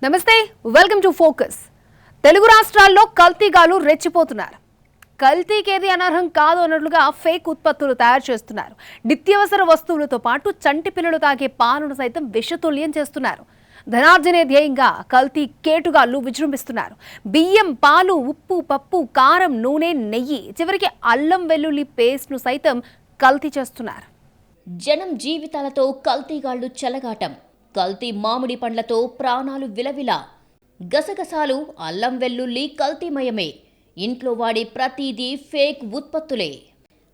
నమస్తే, welcome to focus. Telugu రాష్ట్రాల్లో కల్తీగాలు రెచ్చిపోతున్నారు. కల్తీకేది అనర్హం కాదు అన్నట్లుగా ఫేక్ ఉత్పత్తులు తయారు చేస్తున్నారు. నిత్యావసర వస్తువులతో పాటు చంటి పిల్లలు తాగే పాలను సైతం విషతుల్యం చేస్తున్నారు. ధనార్జనే ధ్యేయంగా కల్తీ కేటుగాళ్లు విజృంభిస్తున్నారు. బియ్యం, పాలు, ఉప్పు, పప్పు, కారం, నూనె, నెయ్యి, చివరికి అల్లం వెల్లుల్లి పేస్ట్ను సైతం కల్తీ చేస్తున్నారు. జనం జీవితాలతో కల్తీగాళ్లు చెలగాటం. కల్తీ మామిడి పండ్లతో ప్రాణాలు విలవిల. గసగసాలు, అల్లం వెల్లుల్లి కల్తీమయమే. ఇంట్లో వాడే ప్రతిదీ ఫేక్ ఉత్పత్తులే.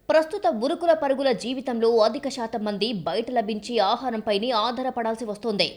ప్రస్తుత ఉరుకుల పరుగుల జీవితంలో అధిక శాతం మంది బయట లభించే ఆహారంపైనే ఆధారపడాల్సి వస్తోంది.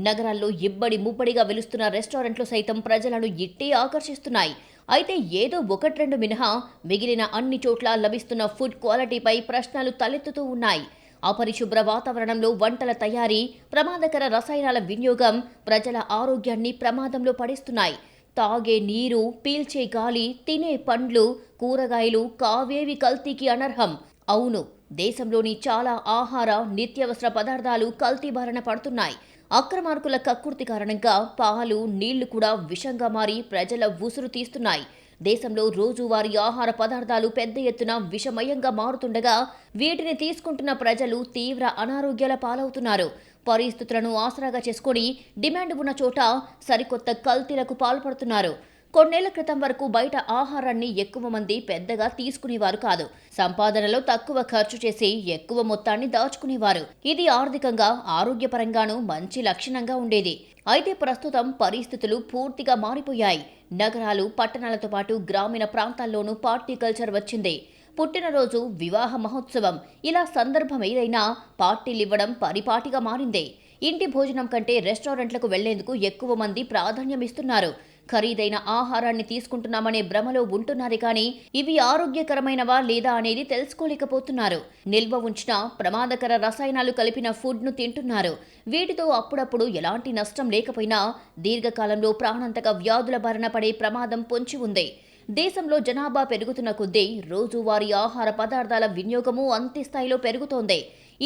నగరాల్లో ఇబ్బడి ముబ్బడిగా వెలుస్తున్న రెస్టారెంట్లు సైతం ప్రజలను ఇట్టే ఆకర్షిస్తున్నాయి. అయితే ఏదో ఒకట్రెండు మినహా మిగిలిన అన్ని చోట్ల లభిస్తున్న ఫుడ్ క్వాలిటీపై ప్రశ్నలు తలెత్తుతూ ఉన్నాయి. అపరిశుభ్ర వాతావరణంలో వంటల తయారీ, ప్రమాదకర రసాయనాల వినియోగం ప్రజల ఆరోగ్యాన్ని ప్రమాదంలో పడేస్తున్నాయి. తాగే నీరు, పీల్చే గాలి, తినే పండ్లు, కూరగాయలు కావేవి కల్తీకి అనర్హం. అవును, దేశంలోని చాలా ఆహార, నిత్యావసర పదార్థాలు కల్తీ బారిన పడుతున్నాయి. అక్రమార్కుల కక్కుర్తి కారణంగా పాలు, నీళ్లు కూడా విషంగా మారి ప్రజల ఉసురు తీస్తున్నాయి. దేశంలో రోజువారీ ఆహార పదార్థాలు పెద్ద ఎత్తున విషమయంగా మారుతుండగా వీటిని తీసుకుంటున్న ప్రజలు తీవ్ర అనారోగ్యాల పాలవుతున్నారు. పరిస్థితులను ఆసరాగా చేసుకుని డిమాండ్ ఉన్న చోట సరికొత్త కల్తీలకు పాల్పడుతున్నారు. కొన్నేళ్ల క్రితం వరకు బయట ఆహారాన్ని ఎక్కువ మంది పెద్దగా తీసుకునేవారు కాదు. సంపాదనలో తక్కువ ఖర్చు చేసి ఎక్కువ మొత్తాన్ని దాచుకునేవారు. ఇది ఆర్థికంగా, ఆరోగ్యపరంగానూ మంచి లక్షణంగా ఉండేది. అయితే ప్రస్తుతం పరిస్థితులు పూర్తిగా మారిపోయాయి. నగరాలు, పట్టణాలతో పాటు గ్రామీణ ప్రాంతాల్లోనూ పార్టీ కల్చర్ వచ్చింది. పుట్టినరోజు, వివాహ మహోత్సవం, ఇలా సందర్భం ఏదైనా పార్టీలివ్వడం పరిపాటిగా మారింది. ఇంటి భోజనం కంటే రెస్టారెంట్లకు వెళ్లేందుకు ఎక్కువ మంది ప్రాధాన్యమిస్తున్నారు. ఖరీదైన ఆహారాన్ని తీసుకుంటున్నామనే భ్రమలో ఉంటున్నారు కానీ ఇవి ఆరోగ్యకరమైనవా లేదా అనేది తెలుసుకోలేకపోతున్నారు. నిల్వ ఉంచిన ప్రమాదకర రసాయనాలు కలిపిన ఫుడ్ను తింటున్నారు. వీటితో అప్పుడప్పుడు ఎలాంటి నష్టం లేకపోయినా దీర్ఘకాలంలో ప్రాణాంతక వ్యాధుల బారిన పడే ప్రమాదం పొంచి ఉంది. దేశంలో జనాభా పెరుగుతున్న కొద్దీ రోజువారీ ఆహార పదార్థాల వినియోగము అంతే స్థాయిలో పెరుగుతోంది.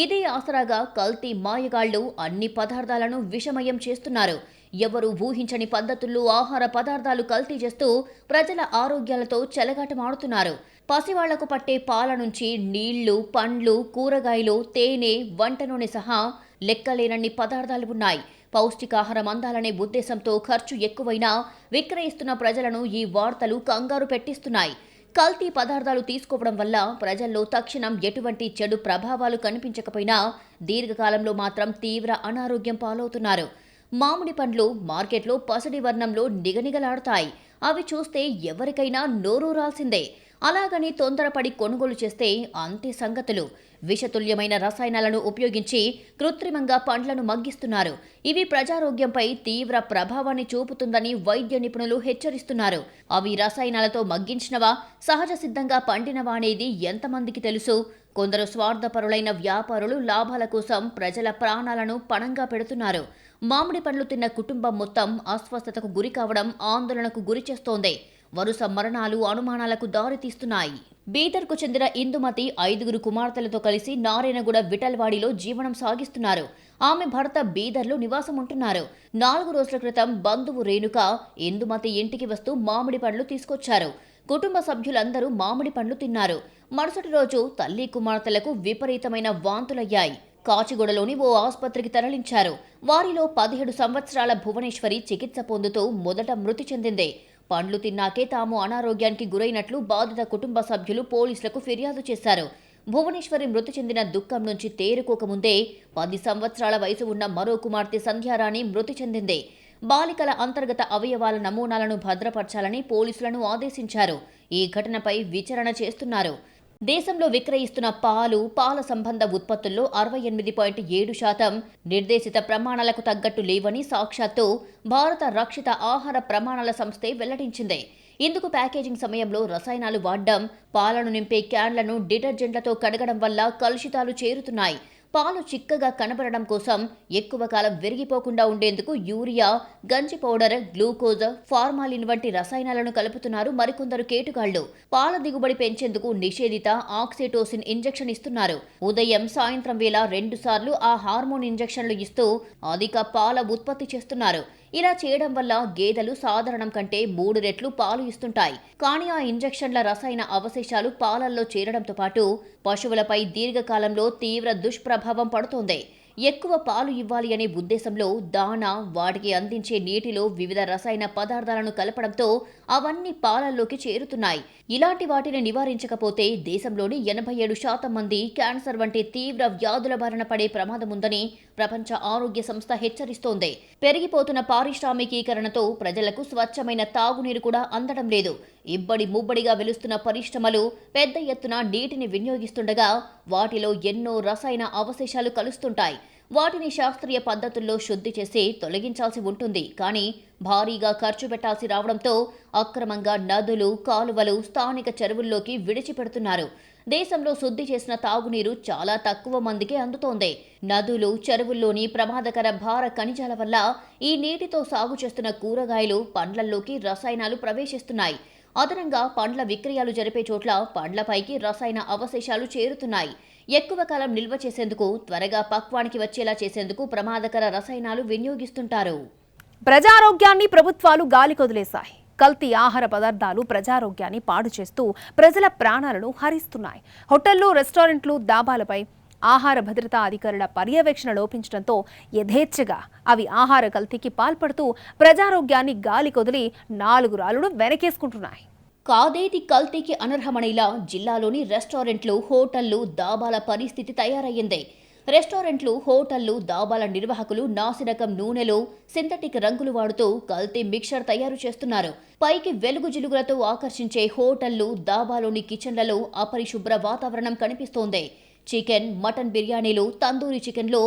ఇదే ఆసరాగా కల్తీ మాయగాళ్లు అన్ని పదార్థాలను విషమయం చేస్తున్నారు. ఎవరు ఊహించని పద్ధతుల్లో ఆహార పదార్థాలు కల్తీ చేస్తూ ప్రజల ఆరోగ్యాలతో చెలగాటమాడుతున్నారు. పసివాళ్లకు పట్టే పాల నుంచి నీళ్లు, పండ్లు, కూరగాయలు, తేనె, వంట నూనె సహా లెక్కలేనన్ని పదార్థాలు ఉన్నాయి. పౌష్టికాహారం అందాలనే ఉద్దేశంతో ఖర్చు ఎక్కువైనా విక్రయిస్తున్న ప్రజలను ఈ వార్తలు కంగారు పెట్టిస్తున్నాయి. కల్తీ పదార్థాలు తీసుకోవడం వల్ల ప్రజల్లో తక్షణం ఎటువంటి చెడు ప్రభావాలు కనిపించకపోయినా దీర్ఘకాలంలో మాత్రం తీవ్ర అనారోగ్యం పాలవుతున్నారు. మామిడి పండ్లు మార్కెట్లో పసిడి వర్ణంలో నిగనిగలాడుతాయి. అవి చూస్తే ఎవరికైనా నోరూరాల్సిందే. అలాగని తొందరపడి కొనుగోలు చేస్తే అంతే సంగతులు. విషతుల్యమైన రసాయనాలను ఉపయోగించి కృత్రిమంగా పండ్లను మగ్గిస్తున్నారు. ఇవి ప్రజారోగ్యంపై తీవ్ర ప్రభావాన్ని చూపుతుందని వైద్య నిపుణులు హెచ్చరిస్తున్నారు. అవి రసాయనాలతో మగ్గించినవా, సహజ సిద్ధంగా పండినవా అనేది ఎంతమందికి తెలుసు? కొందరు స్వార్థపరులైన వ్యాపారులు లాభాల కోసం ప్రజల ప్రాణాలను పణంగా పెడుతున్నారు. మామిడి పండ్లు తిన్న కుటుంబం మొత్తం అస్వస్థతకు గురి కావడం ఆందోళనకు గురి చేస్తోంది. వరుస మరణాలు అనుమానాలకు దారితీస్తున్నాయి. బీదర్కు చెందిన ఇందుమతి 5 కుమార్తెలతో కలిసి నారాయణగూడ విఠల్వాడిలో జీవనం సాగిస్తున్నారు. ఆమె భర్త బీదర్లో నివాసం ఉంటున్నారు. 4 రోజుల క్రితం బంధువు రేణుక ఇందుమతి ఇంటికి వస్తూ మామిడి పండ్లు తీసుకొచ్చారు. కుటుంబ సభ్యులందరూ మామిడి పండ్లు తిన్నారు. మరుసటి రోజు తల్లి కుమార్తెలకు విపరీతమైన వాంతులయ్యాయి. కాచిగూడలోని ఓ ఆసుపత్రికి తరలించారు. వారిలో 17 సంవత్సరాల భువనేశ్వరి చికిత్స పొందుతూ మొదట మృతి చెందింది. పండ్లు తిన్నాకే తాము అనారోగ్యానికి గురైనట్లు బాధిత కుటుంబ సభ్యులు పోలీసులకు ఫిర్యాదు చేశారు. భువనేశ్వరి మృతి చెందిన దుఃఖం నుంచి తేరుకోకముందే 10 సంవత్సరాల వయసు ఉన్న మరో కుమార్తె సంధ్యారాణి మృతి చెందింది. బాలికల అంతర్గత అవయవాల నమూనాలను భద్రపరచాలని పోలీసులను ఆదేశించారు. ఈ ఘటనపై విచారణ చేస్తున్నారు. దేశంలో విక్రయిస్తున్న పాలు, పాల సంబంధ ఉత్పత్తుల్లో 68.7% నిర్దేశిత ప్రమాణాలకు తగ్గట్టు లేవని సాక్షాత్తు భారత రక్షిత ఆహార ప్రమాణాల సంస్థే వెల్లడించింది. ఇందుకు ప్యాకేజింగ్ సమయంలో రసాయనాలు వాడడం, పాలను నింపే క్యాన్లను డిటర్జెంట్లతో కడగడం వల్ల కలుషితాలు చేరుతున్నాయి. పాలు చిక్కగా కనబడడం కోసం ఎక్కువ కాలం విరిగిపోకుండా ఉండేందుకు యూరియా, గంజి పౌడర్, గ్లూకోజ్, ఫార్మాలిన్ వంటి రసాయనాలను కలుపుతున్నారు మరికొందరు కేటుగాళ్లు. పాల దిగుబడి పెంచేందుకు నిషేధిత ఆక్సిటోసిన్ ఇంజెక్షన్ ఇస్తున్నారు. ఉదయం, సాయంత్రం వేళ 2 సార్లు ఆ హార్మోన్ ఇంజెక్షన్లు ఇస్తూ అధిక పాల ఉత్పత్తి చేస్తున్నారు. ఇలా చేయడం వల్ల గేదెలు సాధారణం కంటే 3 రెట్లు పాలు ఇస్తుంటాయి. కానీ ఆ ఇంజెక్షన్ల రసాయన అవశేషాలు పాలల్లో చేరడంతో పాటు పశువులపై దీర్ఘకాలంలో తీవ్ర దుష్ప్రభావం పడుతోంది. ఎక్కువ పాలు ఇవ్వాలి అనే ఉద్దేశంలో దాణా, వాటికి అందించే నీటిలో వివిధ రసాయన పదార్థాలను కలపడంతో అవన్నీ పాలల్లోకి చేరుతున్నాయి. ఇలాంటి వాటిని నివారించకపోతే దేశంలోని 87% మంది క్యాన్సర్ వంటి తీవ్ర వ్యాధుల బారిన పడే ప్రమాదముందని ప్రపంచ ఆరోగ్య సంస్థ హెచ్చరిస్తోంది. పెరిగిపోతున్న పారిశ్రామికీకరణతో ప్రజలకు స్వచ్ఛమైన తాగునీరు కూడా అందడం లేదు. ఇబ్బడి ముబ్బడిగా వెలుస్తున్న పరిశ్రమలు పెద్ద ఎత్తున నీటిని వినియోగిస్తుండగా వాటిలో ఎన్నో రసాయన అవశేషాలు కలుస్తుంటాయి. వాటిని శాస్త్రీయ పద్ధతుల్లో శుద్ధి చేసి తొలగించాల్సి ఉంటుంది. కానీ భారీగా ఖర్చు పెట్టాల్సి రావడంతో అక్రమంగా నదులు, కాలువలు, స్థానిక చెరువుల్లోకి విడిచిపెడుతున్నారు. దేశంలో శుద్ధి చేసిన తాగునీరు చాలా తక్కువ మందికే అందుతోంది. నదులు, చెరువుల్లోని ప్రమాదకర భార ఖనిజాల వల్ల ఈ నీటితో సాగు చేస్తున్న కూరగాయలు, పండ్లల్లోకి రసాయనాలు ప్రవేశిస్తున్నాయి. అదనంగా పండ్ల విక్రయాలు జరిపే చోట్ల పండ్లపైకి రసాయన అవశేషాలు చేరుతున్నాయి. ఎక్కువ కాలం నిల్వ చేసేందుకు, త్వరగా పక్వానికి వచ్చేలా చేసేందుకు ప్రమాదకర రసాయనాలు వినియోగిస్తుంటారు. ప్రజారోగ్యాన్ని ప్రభుత్వాలు గాలికొదిలేశాయి. కల్తీ ఆహార పదార్థాలు ప్రజారోగ్యాన్ని పాడు చేస్తూ ప్రజల ప్రాణాలను హరిస్తున్నాయి. హోటళ్లు, రెస్టారెంట్లు, దాబాలపై ఆహార భద్రతా అధికారుల పర్యవేక్షణ లోపించడంతో యథేచ్ఛగా అవి ఆహార కల్తీకి పాల్పడుతూ ప్రజారోగ్యాన్ని గాలికొదిలి 4 రాళ్లను వెనకేసుకుంటున్నాయి. కాదేది కల్తీకి అనర్హమనేలా జిల్లాలోని రెస్టారెంట్లు, హోటళ్లు, దాబాల పరిస్థితి తయారయ్యింది. రెస్టారెంట్లు, హోటళ్లు, దాబాల నిర్వాహకులు నాసిరకం నూనెలు, సింథటిక్ రంగులు వాడుతూ కల్తీ మిక్చర్ తయారు చేస్తున్నారు. పైకి వెలుగు జిలుగులతో ఆకర్షించే హోటళ్లు, దాబాలోని కిచెన్లలో అపరిశుభ్ర వాతావరణం కనిపిస్తోంది. చికెన్, మటన్ బిర్యానీలు, తందూరి చికెన్లో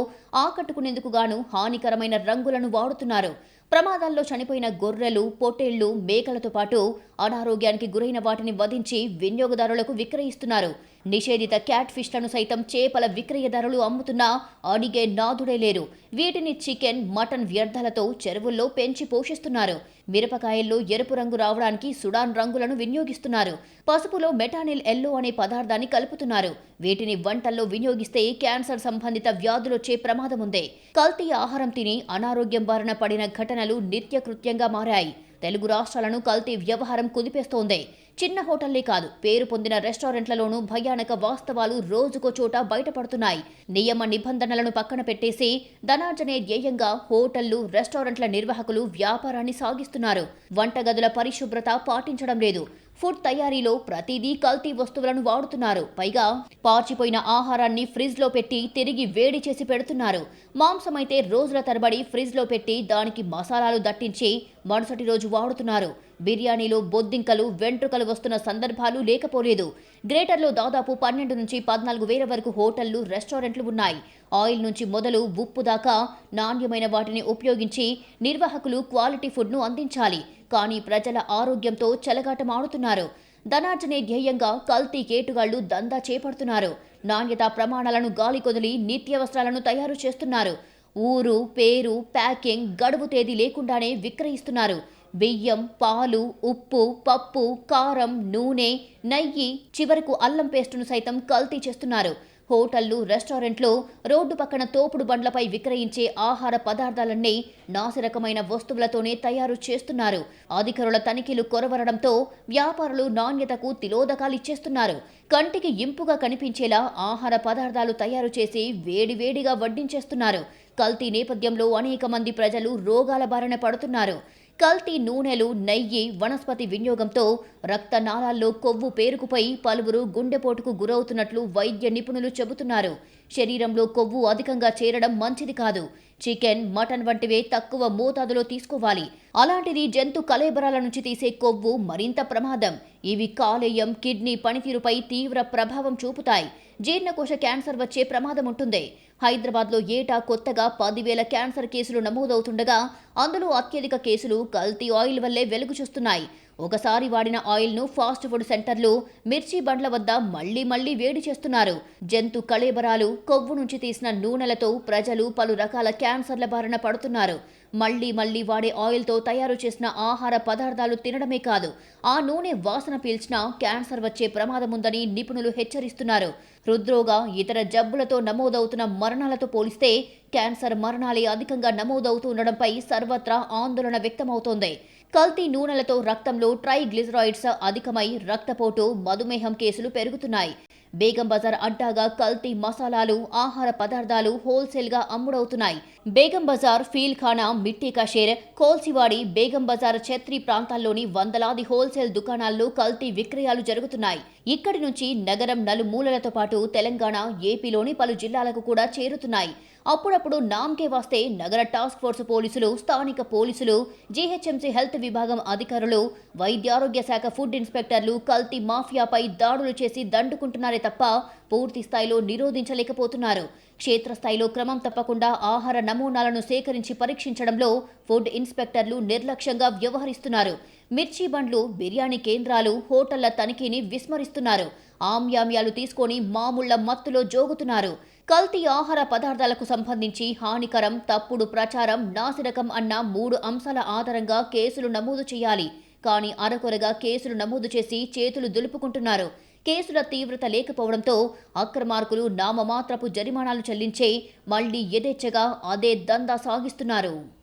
ఆకట్టుకునేందుకు గాను హానికరమైన రంగులను వాడుతున్నారు. ప్రమాదాల్లో చనిపోయిన గొర్రెలు, పొట్టేళ్లు, మేకలతో పాటు అనారోగ్యానికి గురైన వాటిని వధించి వినియోగదారులకు విక్రయిస్తున్నారు. నిషేధిత క్యాట్ ఫిష్లను సైతం చేపల విక్రయదారులు అమ్ముతున్నా అడిగే నాదుడే లేరు. వీటిని చికెన్, మటన్ వ్యర్థాలతో చెరువుల్లో పెంచి పోషిస్తున్నారు. మిరపకాయల్లో ఎరుపు రంగు రావడానికి సుడాన్ రంగులను వినియోగిస్తున్నారు. పసుపులో మెటానిల్ ఎల్లో అనే పదార్థాన్ని కలుపుతున్నారు. వీటిని వంటల్లో వినియోగిస్తే క్యాన్సర్ సంబంధిత వ్యాధులొచ్చే ప్రమాదం ఉంది. కల్తీ ఆహారం తిని అనారోగ్యం బారిన పడిన ఘటనలు నిత్యకృత్యంగా మారాయి. తెలుగు రాష్ట్రాలను కల్తీ వ్యవహారం కుదిపేస్తోంది. చిన్న హోటళ్లే కాదు, పేరు పొందిన రెస్టారెంట్లలోనూ భయానక వాస్తవాలు రోజుకో చోట బయటపడుతున్నాయి. నియమ నిబంధనలను పక్కన పెట్టేసి ధనార్జనే ధ్యేయంగా హోటళ్లు, రెస్టారెంట్ల నిర్వాహకులు వ్యాపారాన్ని సాగిస్తున్నారు. వంటగదుల పరిశుభ్రత పాటించడం లేదు. ఫుడ్ తయారీలో ప్రతిదీ కల్తీ వస్తువులను వాడుతున్నారు. పైగా పాచిపోయిన ఆహారాన్ని ఫ్రిడ్జ్లో పెట్టి తిరిగి వేడి చేసి పెడుతున్నారు. మాంసమైతే రోజుల తరబడి ఫ్రిడ్జ్లో పెట్టి దానికి మసాలాలు దట్టించి మరుసటి రోజు వాడుతున్నారు. బిర్యానీలో బొద్దింకలు, వెంట్రుకలు వస్తున్న సందర్భాలు లేకపోలేదు. గ్రేటర్లో దాదాపు 12 నుంచి 14 వేల వరకు హోటళ్లు, రెస్టారెంట్లు ఉన్నాయి. ఆయిల్ నుంచి మొదలు ఉప్పు దాకా నాణ్యమైన వాటిని ఉపయోగించి నిర్వాహకులు క్వాలిటీ ఫుడ్ను అందించాలి. కానీ ప్రజల ఆరోగ్యంతో చెలగాటమాడుతున్నారు. ధనార్జనే ధ్యేయంగా కల్తీ కేటుగాళ్లు దందా చేపడుతున్నారు. నాణ్యతా ప్రమాణాలను గాలికొదిలి నిత్యావసరాలను తయారు చేస్తున్నారు. ఊరు, పేరు, ప్యాకింగ్, గడువు తేదీ లేకుండానే విక్రయిస్తున్నారు. బియ్యం, పాలు, ఉప్పు, పప్పు, కారం, నూనె, నెయ్యి, చివరకు అల్లం పేస్టును సైతం కల్తీ చేస్తున్నారు. హోటళ్లు, రెస్టారెంట్లు, రోడ్డు పక్కన తోపుడు బండ్లపై విక్రయించే ఆహార పదార్థాలన్నీ నాసిరకమైన వస్తువులతోనే తయారు చేస్తున్నారు. అధికారుల తనిఖీలు కొరవరడంతో వ్యాపారులు నాణ్యతకు తిలోదకాలిచ్చేస్తున్నారు. కంటికి ఇంపుగా కనిపించేలా ఆహార పదార్థాలు తయారు చేసి వేడివేడిగా వడ్డించేస్తున్నారు. కల్తీ నేపథ్యంలో అనేక మంది ప్రజలు రోగాల బారిన పడుతున్నారు. కల్తీ నూనెలు, నెయ్యి, వనస్పతి వినియోగంతో రక్తనాళాల్లో కొవ్వు పేరుకుపోయి పలువురు గుండెపోటుకు గురవుతున్నట్లు వైద్య నిపుణులు చెబుతున్నారు. శరీరంలో కొవ్వు అధికంగా చేరడం మంచిది కాదు. చికెన్, మటన్ వంటివే తక్కువ మోతాదులో తీసుకోవాలి. అలాంటిది జంతు కళేబరాల నుంచి తీసే కొవ్వు మరింత ప్రమాదం. ఇవి కాలేయం, కిడ్నీ పనితీరుపై తీవ్ర ప్రభావం చూపుతాయి. జీర్ణకోశ క్యాన్సర్ వచ్చే ప్రమాదం ఉంటుంది. హైదరాబాద్లో ఏటా కొత్తగా 10,000 క్యాన్సర్ కేసులు నమోదవుతుండగా అందులో అత్యధిక కేసులు కల్తీ ఆయిల్ వల్లే వెలుగు చూస్తున్నాయి. ఒకసారి వాడిన ఆయిల్ను ఫాస్ట్ ఫుడ్ సెంటర్లు, మిర్చి బండ్ల వద్ద మళ్లీ వేడి చేస్తున్నారు. జంతు కళేబరాలు, కొవ్వు నుంచి తీసిన నూనెలతో ప్రజలు పలు రకాల క్యాన్సర్ల బారిన పడుతున్నారు. మళ్లీ మళ్లీ వాడే ఆయిల్తో తయారు చేసిన ఆహార పదార్థాలు తినడమే కాదు, ఆ నూనె వాసన పీల్చినా క్యాన్సర్ వచ్చే ప్రమాదముందని నిపుణులు హెచ్చరిస్తున్నారు. హృద్రోగ, ఇతర జబ్బులతో నమోదవుతున్న మరణాలతో పోలిస్తే క్యాన్సర్ మరణాలే అధికంగా నమోదవుతుండడంపై సర్వత్రా ఆందోళన వ్యక్తమవుతోంది. కల్తీ నూనెలతో రక్తంలో ట్రైగ్లిజరాయిడ్స్ అధికమై రక్తపోటు, మధుమేహం కేసులు పెరుగుతున్నాయి. బేగం బజార్ అడ్డాగా కల్తీ మసాలాలు, ఆహార పదార్థాలు హోల్సేల్గా అమ్ముడవుతున్నాయి. బేగం బజార్, ఫీల్ఖానా, మిట్టి కషేర్, కోల్సివాడి, బేగం బజార్, ఛత్రి ప్రాంతాల్లోని వందలాది హోల్సేల్ దుకాణాల్లో కల్తీ విక్రయాలు జరుగుతున్నాయి. ఇక్కడి నుంచి నగరం నలుమూలలతో పాటు తెలంగాణ, ఏపీలోని పలు జిల్లాలకు కూడా చేరుతున్నాయి. అప్పుడప్పుడు నామ్కే వస్తే నగర టాస్క్ ఫోర్స్ పోలీసులు, స్థానిక పోలీసులు, జీహెచ్ఎంసీ హెల్త్ విభాగం అధికారులు, వైద్యారోగ్య శాఖ ఫుడ్ ఇన్స్పెక్టర్లు కల్తీ మాఫియాపై దాడులు చేసి దండుకుంటున్నారే తప్ప పూర్తి స్థాయిలో నిరోధించలేకపోతున్నారు. క్షేత్రస్థాయిలో క్రమం తప్పకుండా ఆహార నమూనాలను సేకరించి పరీక్షించడంలో ఫుడ్ ఇన్స్పెక్టర్లు నిర్లక్ష్యంగా వ్యవహరిస్తున్నారు. మిర్చి బండ్లు, బిర్యానీ కేంద్రాలు, హోటళ్ల తనిఖీని విస్మరిస్తున్నారు. ఆమ్యామ్యాలు తీసుకొని మామూళ్ల మత్తులో జోగుతున్నారు. కల్తీ ఆహార పదార్థాలకు సంబంధించి హానికరం, తప్పుడు ప్రచారం, నాసిరకం అన్న 3 అంశాల ఆధారంగా కేసులు నమోదు చేయాలి. కానీ అరకొరగా కేసులు నమోదు చేసి చేతులు దులుపుకుంటున్నారు. కేసుల తీవ్రత లేకపోవడంతో అక్రమార్కులు నామమాత్రపు జరిమానాలు చెల్లించే మళ్లీ యథేచ్ఛగా అదే దందా సాగిస్తున్నారు.